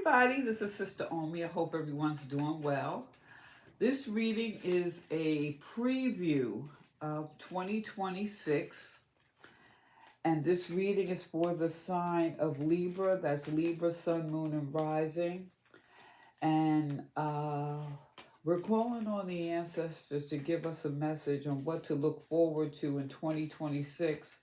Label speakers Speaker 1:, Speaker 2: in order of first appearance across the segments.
Speaker 1: everybody, this is Sister Omi. I hope everyone's doing well. This reading is a preview of 2026, and this reading is for the sign of Libra. That's Libra, Sun, Moon, and Rising. And we're calling on the ancestors to give us a message on what to look forward to in 2026,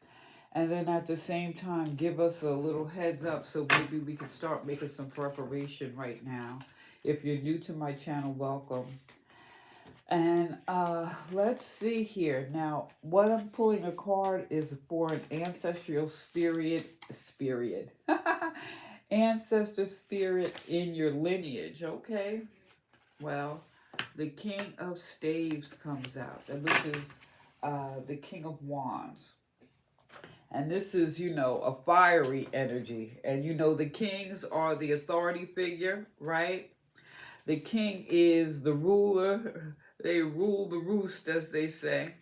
Speaker 1: and then at the same time give us a little heads up so maybe we can start making some preparation right now. If you're new to my channel, welcome. And let's see here now. What I'm pulling a card is for an ancestral spirit ancestor spirit in your lineage. Okay, well, the King of Staves comes out, which is the King of Wands. And this is, a fiery energy. And the kings are the authority figure, right? The king is the ruler. They rule the roost, as they say.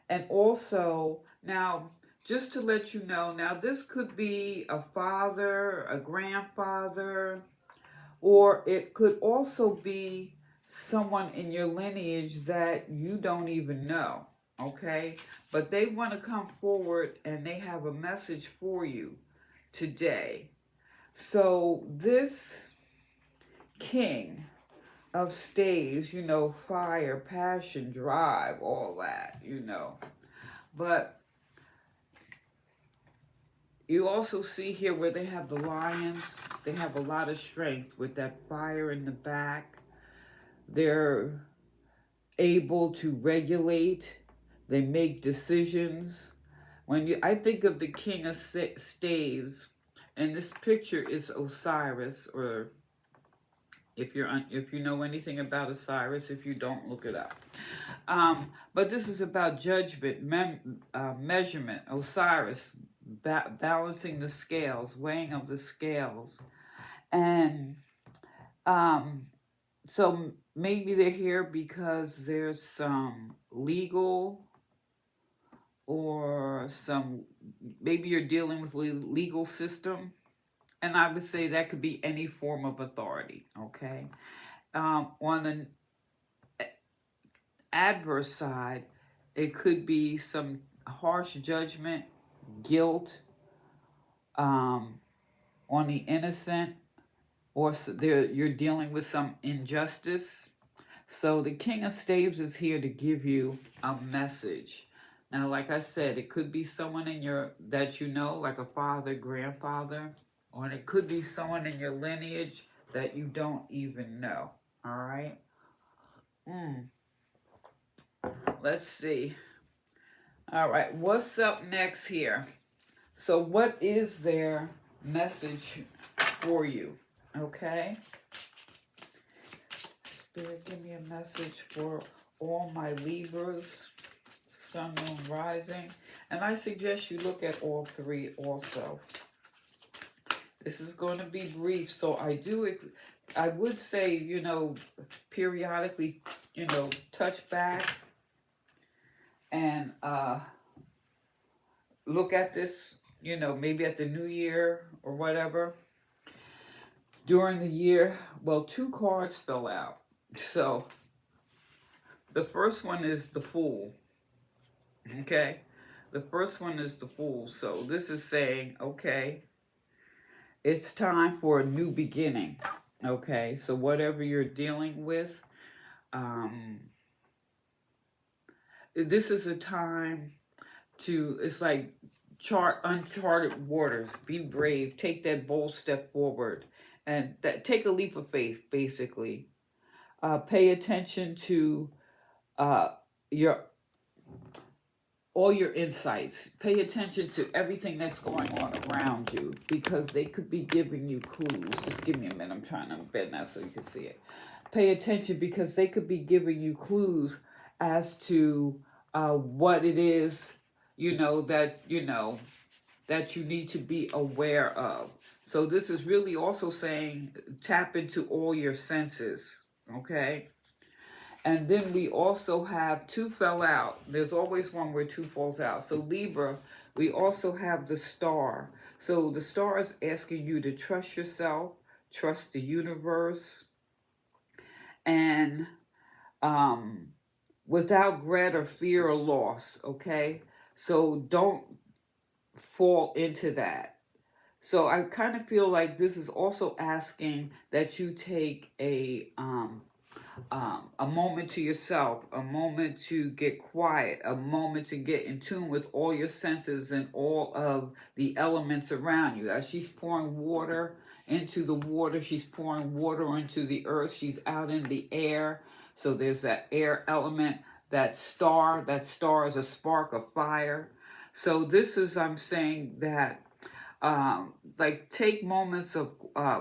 Speaker 1: And also, now, just to let you know, now this could be a father, a grandfather, or it could also be someone in your lineage that you don't even know, okay? But they want to come forward and they have a message for you today. So this king of staves, fire, passion, drive, all that, But you also see here where they have the lions. They have a lot of strength with that fire in the back. They're able to regulate. They make decisions. I think of the King of Staves, and this picture is Osiris, or if you know anything about Osiris, if you don't, look it up. But this is about judgment, measurement. Osiris balancing the scales, weighing of the scales, and so maybe they're here because there's some legal or maybe you're dealing with legal system. And I would say that could be any form of authority, okay? On an adverse side, it could be some harsh judgment, guilt on the innocent, or you're dealing with some injustice. So the King of Staves is here to give you a message. Now, like I said, it could be someone that you know, like a father, grandfather, or it could be someone in your lineage that you don't even know. All right? Let's see. All right, what's up next here? So what is their message for you? Okay? Spirit, give me a message for all my Libras, Sun, Moon, Rising. And I suggest you look at all three also. This is going to be brief, so I would say, periodically, touch back and look at this, maybe at the new year or whatever. During the year, well, two cards fell out. So the first one is the Fool. Okay? The first one is the Fool. So this is saying, okay, it's time for a new beginning. Okay? So whatever you're dealing with, this is a time it's like uncharted waters. Be brave. Take that bold step forward. And take a leap of faith, basically. Pay attention to all your insights. Pay attention to everything that's going on around you, because they could be giving you clues. Just give me a minute. I'm trying to bend that so you can see it. Pay attention because they could be giving you clues as to what it is, that you need to be aware of. So this is really also saying tap into all your senses, okay? And then we also have two fell out. There's always one where two falls out. So Libra, we also have the Star. So the Star is asking you to trust yourself, trust the universe, and um, without dread or fear or loss, okay? So don't fall into that. So I kind of feel like this is also asking that you take a moment to yourself, a moment to get quiet, a moment to get in tune with all your senses and all of the elements around you. As she's pouring water into the water, she's pouring water into the earth, she's out in the air. So there's that air element, that star is a spark of fire. So this is, I'm saying that like take moments of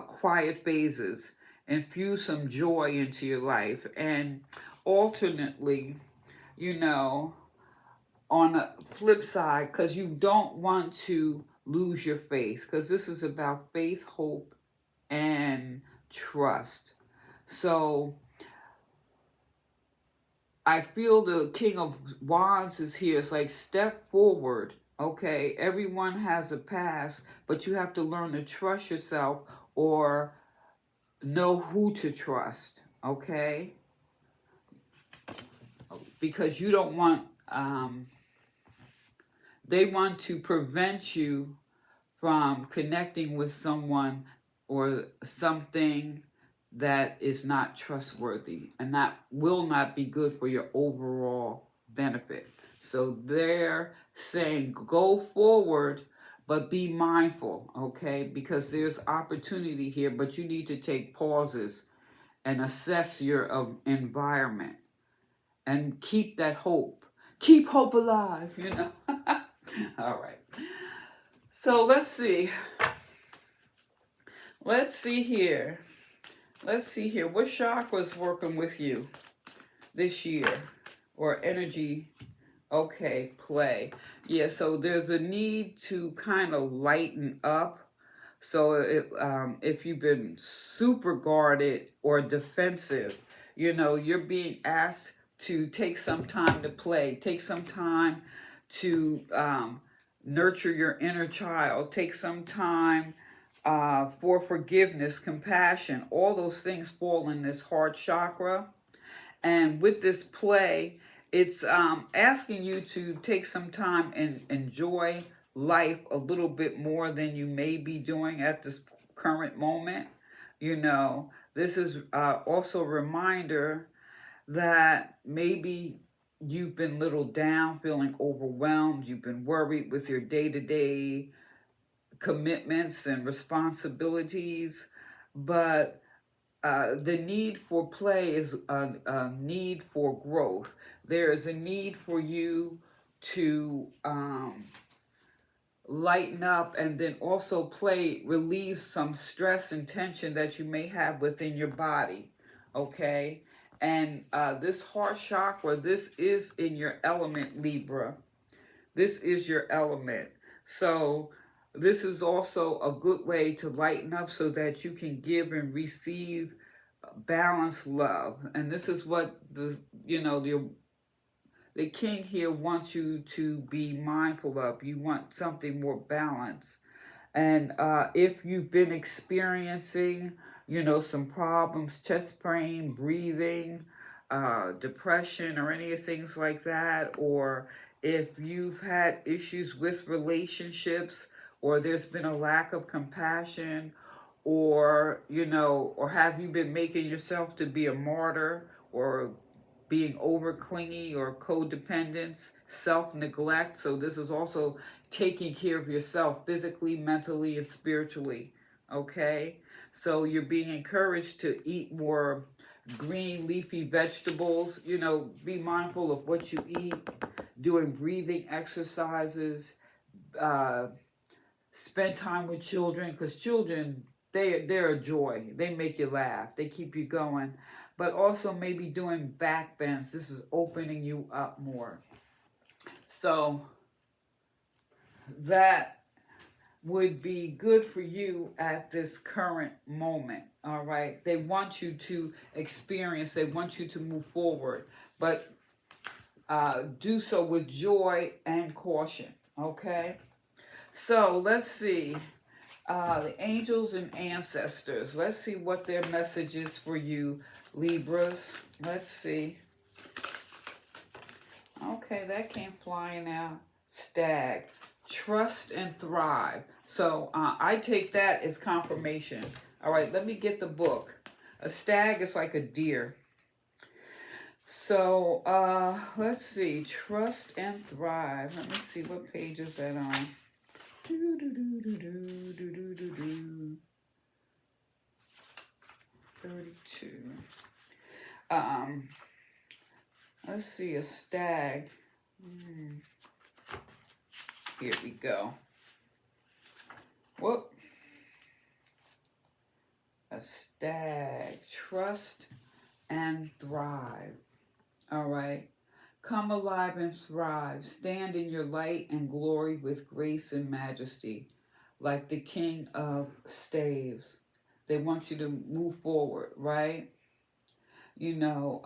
Speaker 1: quiet phases, infuse some joy into your life, and alternately, you know, on the flip side, because you don't want to lose your faith, because this is about faith, hope, and trust. So I feel the King of Wands is here. It's like step forward. Okay, everyone has a past, but you have to learn to trust yourself or know who to trust. Okay, because you don't want. They want to prevent you from connecting with someone or something that is not trustworthy, and that will not be good for your overall benefit. So they're saying go forward, but be mindful, okay? Because there's opportunity here, but you need to take pauses and assess your environment and keep that hope. Keep hope alive, you know? All right. So let's see. Let's see here. Let's see here. What chakra is working with you this year? Or energy? Okay, play. Yeah, so there's a need to kind of lighten up. So if you've been super guarded or defensive, you know, you're being asked to take some time to play, take some time to nurture your inner child, take some time for forgiveness, compassion. All those things fall in this heart chakra. And with this play, it's asking you to take some time and enjoy life a little bit more than you may be doing at this current moment. You know, this is also a reminder that maybe you've been a little down, feeling overwhelmed, you've been worried with your day-to-day commitments and responsibilities, but the need for play is a need for growth. There is a need for you to lighten up, and then also play relieves some stress and tension that you may have within your body. Okay? And this heart chakra, this is in your element, Libra. This is your element. So this is also a good way to lighten up so that you can give and receive balanced love. And this is what the king here wants you to be mindful of. You want something more balanced. And if you've been experiencing, you know, some problems, chest pain, breathing, depression, or any of things like that, or if you've had issues with relationships, or there's been a lack of compassion, or, you know, or have you been making yourself to be a martyr, or being over clingy or codependence, self-neglect. So this is also taking care of yourself physically, mentally, and spiritually. Okay? So you're being encouraged to eat more green leafy vegetables. You know, be mindful of what you eat, doing breathing exercises, spend time with children, because children, they're a joy. They make you laugh. They keep you going. But also maybe doing back bends. This is opening you up more. So that would be good for you at this current moment. All right. They want you to experience, they want you to move forward, but do so with joy and caution. Okay. So let's see. The angels and ancestors. Let's see what their message is for you, Libras. Let's see. Okay, that came flying out. Stag. Trust and thrive. So I take that as confirmation. All right, let me get the book. A stag is like a deer. So let's see. Trust and thrive. Let me see, what page is that on? 32. Let's see, a stag. Here we go. Whoop. A stag. Trust and thrive. All right. Come alive and thrive. Stand in your light and glory with grace and majesty, like the King of Staves. They want you to move forward, right? You know,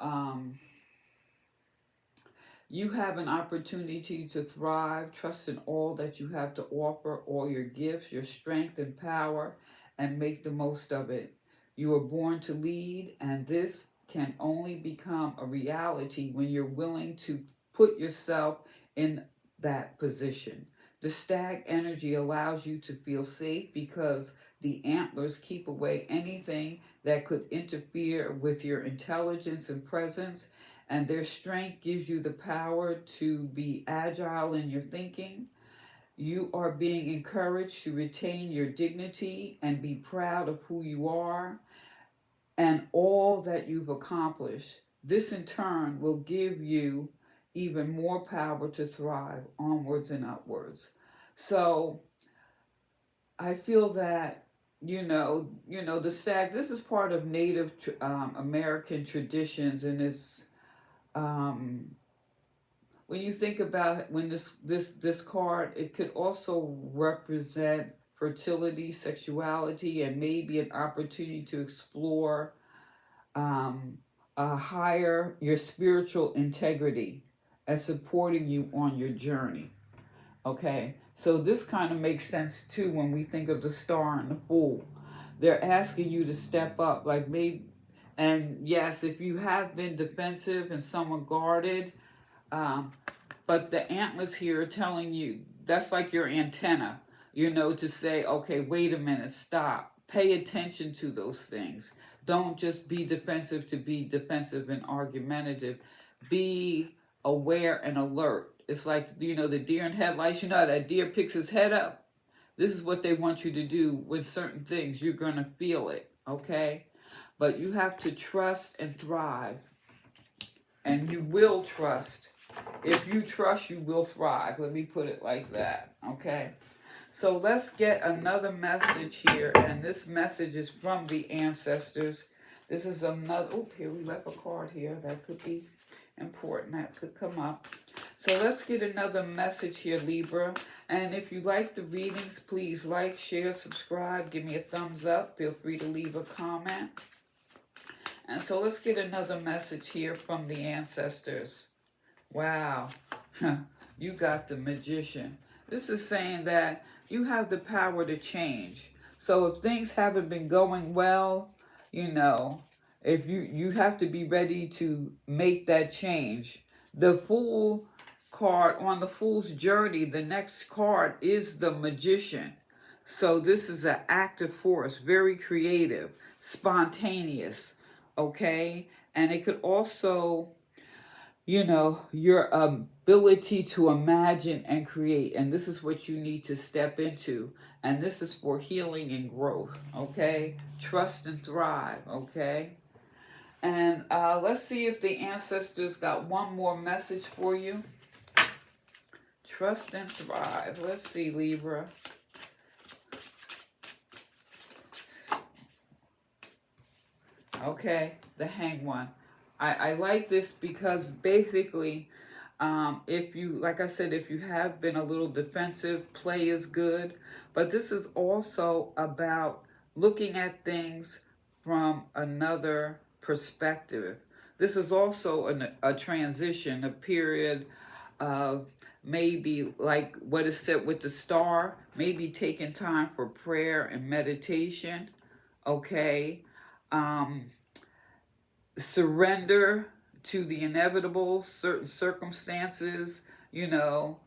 Speaker 1: you have an opportunity to thrive. Trust in all that you have to offer, all your gifts, your strength and power, and make the most of it. You are born to lead, and this can only become a reality when you're willing to put yourself in that position. The stag energy allows you to feel safe because the antlers keep away anything that could interfere with your intelligence and presence, and their strength gives you the power to be agile in your thinking. You are being encouraged to retain your dignity and be proud of who you are and all that you've accomplished. This in turn will give you even more power to thrive onwards and upwards. So I feel that the stag. This is part of Native American traditions, and it's when you think about when this card, it could also represent fertility, sexuality, and maybe an opportunity to explore a higher your spiritual integrity and supporting you on your journey. Okay, so this kind of makes sense too when we think of the star and the fool. They're asking you to step up, like maybe, and yes, if you have been defensive and somewhat guarded, um, but the antlers here are telling you that's like your antenna, to say, okay, wait a minute, stop, pay attention to those things. Don't just be defensive to be defensive and argumentative. Be aware and alert. It's like, the deer in headlights. You know how that deer picks his head up? This is what they want you to do with certain things. You're going to feel it, okay? But you have to trust and thrive. And you will trust. If you trust, you will thrive. Let me put it like that, okay? So let's get another message here. And this message is from the ancestors. This is another, here we left a card here that could be important, that could come up. So let's get another message here, Libra. And if you like the readings, please like, share, subscribe, give me a thumbs up. Feel free to leave a comment. And so let's get another message here from the ancestors. Wow, you got the Magician. This is saying that you have the power to change. So if things haven't been going well, if you have to be ready to make that change. The Fool card, on the Fool's journey, the next card is the Magician. So this is an active force, very creative, spontaneous, okay? And it could also, your ability to imagine and create. And this is what you need to step into. And this is for healing and growth, okay? Trust and thrive, okay? And let's see if the ancestors got one more message for you. Trust and thrive. Let's see, Libra. Okay, the Hanged One. I like this because basically, if you, like I said, if you have been a little defensive, play is good. But this is also about looking at things from another perspective. This is also a transition, a period Uh, maybe like what is said with the star, maybe taking time for prayer and meditation, okay? Um, Surrender to the inevitable, certain circumstances, you know,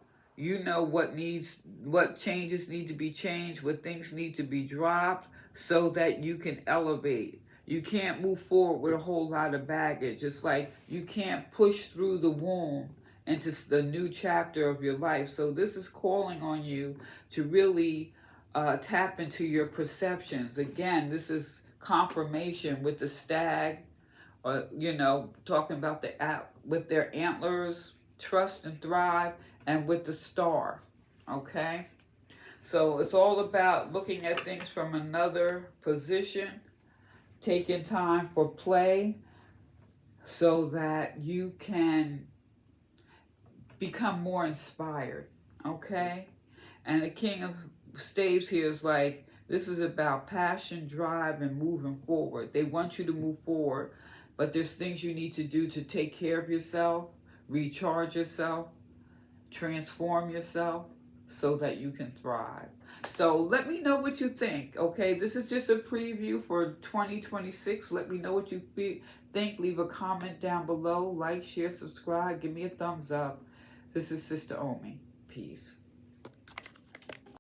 Speaker 1: what changes need to be changed, what things need to be dropped so that you can elevate. You can't move forward with a whole lot of baggage. It's like you can't push through the womb into the new chapter of your life. So this is calling on you to really tap into your perceptions. Again, this is confirmation with the stag, or talking about the with their antlers, trust and thrive, and with the star. Okay, so it's all about looking at things from another position, taking time for play so that you can become more inspired. Okay, and the king of staves here is like, this is about passion, drive, and moving forward. They want you to move forward, but there's things you need to do to take care of yourself, recharge yourself, transform yourself so that you can thrive. So let me know what you think. Okay, this is just a preview for 2026. Let me know what you think. Leave a comment down below. Like, share, subscribe. Give me a thumbs up. This is Sister Omi. Peace.